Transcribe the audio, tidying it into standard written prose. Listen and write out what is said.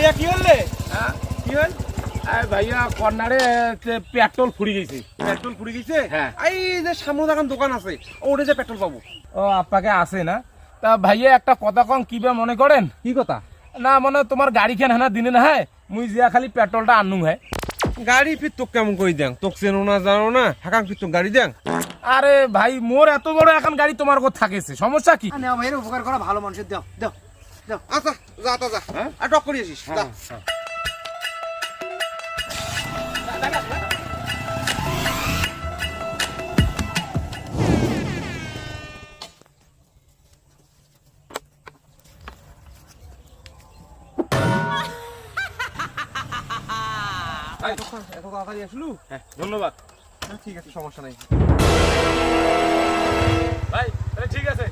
ভাইয়া কি হলে? হ্যাঁ কি হল? ভাইয়া কর্নারে পেট্রোল ফুরি গেছে। পেট্রোল পুড়ে গেছে? হ্যাঁ। এই যে সামনে দেখান দোকান আছে, ওটা যে পেট্রোল পাবো। ও আপনাকে আসে না? তা ভাইয়া একটা কথা কম, কিবা মনে করেন? কি কথা? না মানে তোমার গাড়ি কেন হ্যাঁ দিনে না হ্যাঁ মুই যা খালি পেট্রোলটা আনুং হ্যাঁ। গাড়ি ফির তোক কেমন করে দেন? তোক চেনো না জানো না, হাকাং ফির তোক গাড়ি দেন? আরে ভাই মোর এত বড় এখন গাড়ি তোমার কোথা থাকেছে, সমস্যা কি? নেওয়া ভাইয়ের উপকার করা ভালো মানুষের দাও দাও দাও। আচ্ছা যা তা যা, হ্যাঁ? আর টক করে আসিস যা। এত তাড়াতাড়ি আসলু? হ্যাঁ ধন্যবাদ ঠিক আছে, সমস্যা নাই। ভাই। ঠিক আছে।